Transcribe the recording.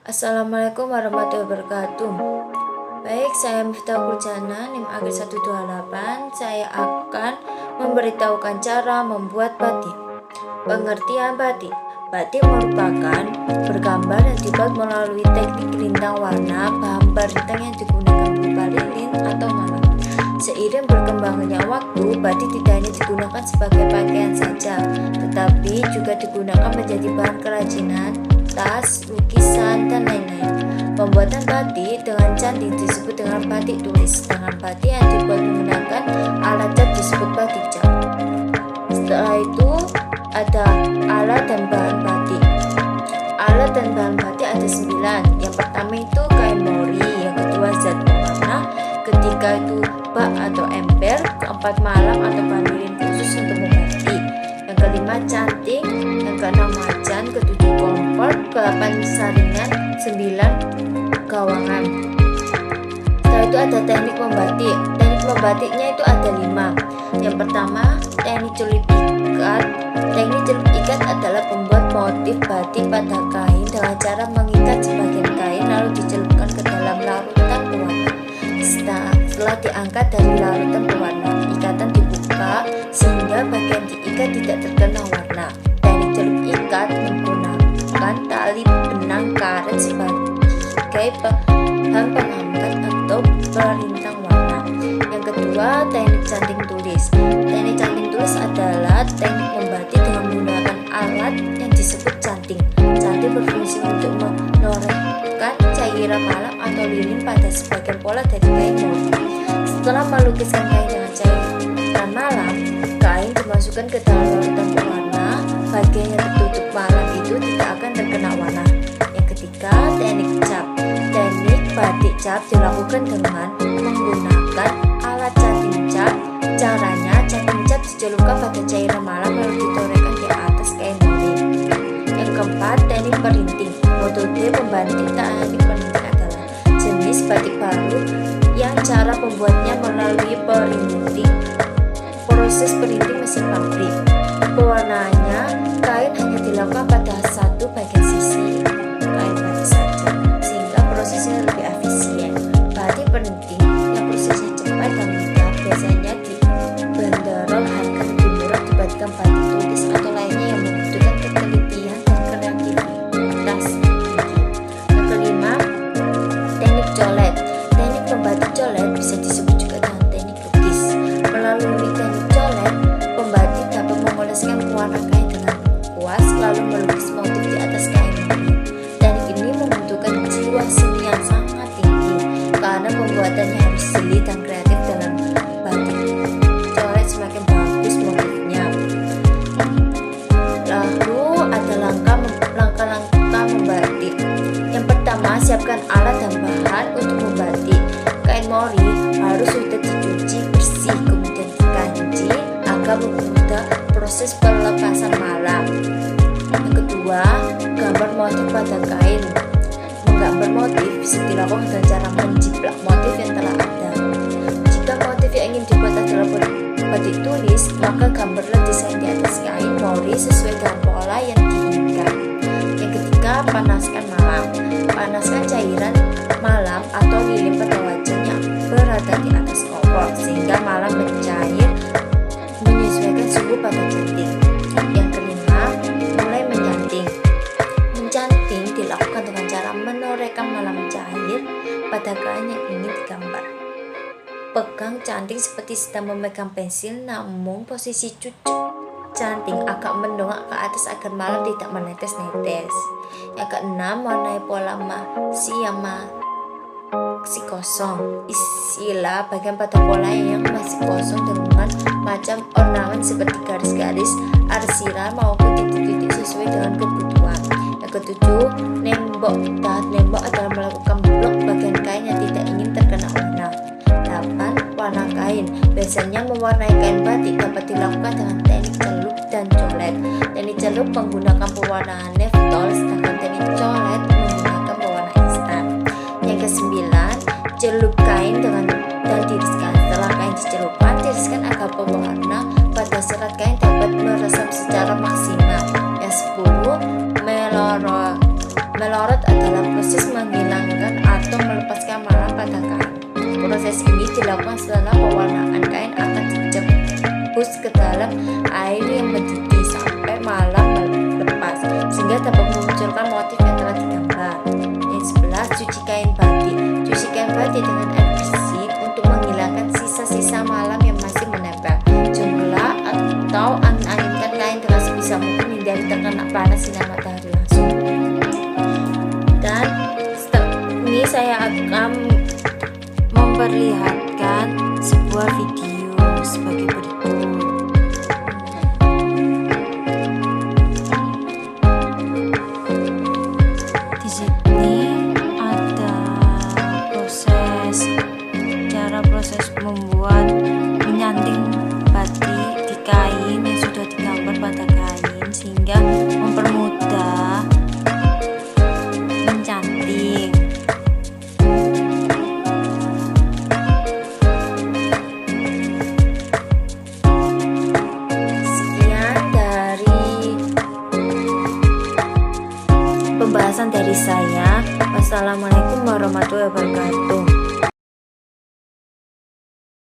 Assalamualaikum warahmatullahi wabarakatuh. Baik, saya Miftahul Jana, NIM Akhir 128. Saya akan memberitahukan cara membuat batik. Pengertian batik. Batik merupakan bergambar yang dibuat melalui teknik rintang warna. Bahan berintang yang digunakan berupa lilin atau malam. Seiring berkembangnya waktu, batik tidak hanya digunakan sebagai pakaian saja, tetapi juga digunakan menjadi bahan kerajinan, tas, lukisan, dan lain-lain. Pembuatan batik dengan cantik disebut dengan batik tulis, sedangkan batik yang dibuat menggunakan alat cat disebut batik cat. Setelah itu ada alat dan bahan batik. Alat dan bahan batik ada 9. Yang pertama itu kain mori, yang kedua zat pewarna, ketiga itu bak atau ember, keempat malam atau bahan lilin khusus untuk membatik, yang kelima cantik, yang keenam macan, ketujuh kompor, ke-8 saringan, 9 gawangan. Setelah itu ada teknik membatik. Teknik membatiknya itu ada 5. Yang pertama, teknik celup ikat. Teknik celup ikat adalah pembuat motif batik pada kain dengan cara mengikat sebagian kain lalu dicelupkan ke dalam larutan pewarna. Setelah diangkat dari larutan pewarna, ikatan dibuka sehingga bagian diikat tidak terkena warna. Teknik celup ikat menggunakan tali benang karet sebagai bahan pengangkat atau perintang warna. Yang kedua, teknik canting tulis. Teknik canting tulis adalah teknik membatik dengan menggunakan alat yang disebut canting. Canting berfungsi untuk menorehkan cairan malam atau lilin pada sebagian pola dari kain mori. Setelah melukiskan kain dengan cairan malam, kain dimasukkan ke dalam larutan pewarna. Bagian yang tertutup malam itu tidak akan terkena warna. Yang ketiga, teknik cap. Teknik batik cap dilakukan dengan menggunakan alat canting cap. Caranya, canting cap dicelupkan pada cairan malam lalu ditorehkan di atas kain mori. Yang keempat, teknik perinting. Metode pembatik teknik perinting adalah jenis batik baru yang cara pembuatnya melalui perinting. Proses perinting mesin pabrik. Pewarnaannya, kain hanya dilakukan pada satu bagian sisi kain batik saja, sehingga prosesnya lebih efisien. Batik perinting yang prosesnya cepat dan mudah biasanya dibanderol harga lebih murah dibandingkan batik tulis atau lainnya yang membutuhkan ketelitian dan kreativitas tinggi. Yang kelima, teknik colet. Teknik membatik colet bisa disebut juga dengan teknik lukis. Melalui teknik colet, pembatik dapat mengoleskan pewarna kain dengan kuas lalu melukis motif di atas kain mori. Teknik ini membutuhkan jiwa seni yang sangat tinggi karena pembuatannya harus jeli dan kreatif dalam batik colet semakin bagus motifnya. Lalu ada langkah-langkah membatik. Yang pertama, siapkan alat dan bahan untuk membatik. Kain mori harus sudah dicuci bersih kemudian dikanji agar mempermudah proses pelepasan malam. Yang kedua, gambar motif pada kain. Menggambar motif bisa dilakukan dengan cara menjiplak motif yang telah ada. Jika motif yang ingin dibuat adalah batik tulis, maka gambarlah desain di atas kain mori sesuai dengan pola yang diinginkan. Yang ketiga, panaskan malam. Panaskan cairan malam atau lilin pada wajan yang berada di atas kompor sehingga malam mencair menyesuaikan suhu pada canting. Yang kelima, mulai mencanting. Mencanting dilakukan dengan cara menorehkan malam cair pada kain yang ingin digambar. Pegang canting seperti sedang memegang pensil, namun posisi cucuk canting agak mendongak ke atas agar malam tidak menetes-netes. Yang keenam, warnai pola masih kosong. Isilah bagian pada pola yang masih kosong dengan macam ornamen seperti garis-garis, arsiran maupun titik-titik sesuai dengan kebutuhan. Yang ketujuh, nembok. Tahap nembok adalah melakukan blok bagian kain yang tidak ingin terkena warna. 8. Warna kain. Biasanya mewarnai kain batik dapat dilakukan dengan teknik celup dan colet. Teknik celup menggunakan pewarnaan neftol, sedangkan teknik colet menggunakan pewarna instan. Yang kesembilan, celup kain dan tiriskan. Setelah kain dicelupkan, tiriskan agar pewarna pada serat kain dapat meresap secara maksimal. Yang 10, melorot Torot adalah proses menghilangkan atau melepaskan malam pada kain. Proses ini dilakukan setelah pewarnaan kain akan dijebus ke dalam air yang mendidih sampai malam lepas, sehingga dapat memunculkan motif yang telah digambar. Yang 11, cuci kain batik. Cuci kain batik dengan air bersih untuk menghilangkan sisa-sisa malam yang masih menempel. Jumlah atau angin-anginkan kain dengan sebisa mungkin hindari terkena panas sinar matahari langsung. Dan setelah ini saya akan memperlihatkan sebuah video sebagai berikut. Di sini ada proses membuat menyanting batik di kain yang sudah digambar pada kain, sehingga mempermudah mencanting. Sekian dari pembahasan dari saya. Wassalamualaikum warahmatullahi wabarakatuh.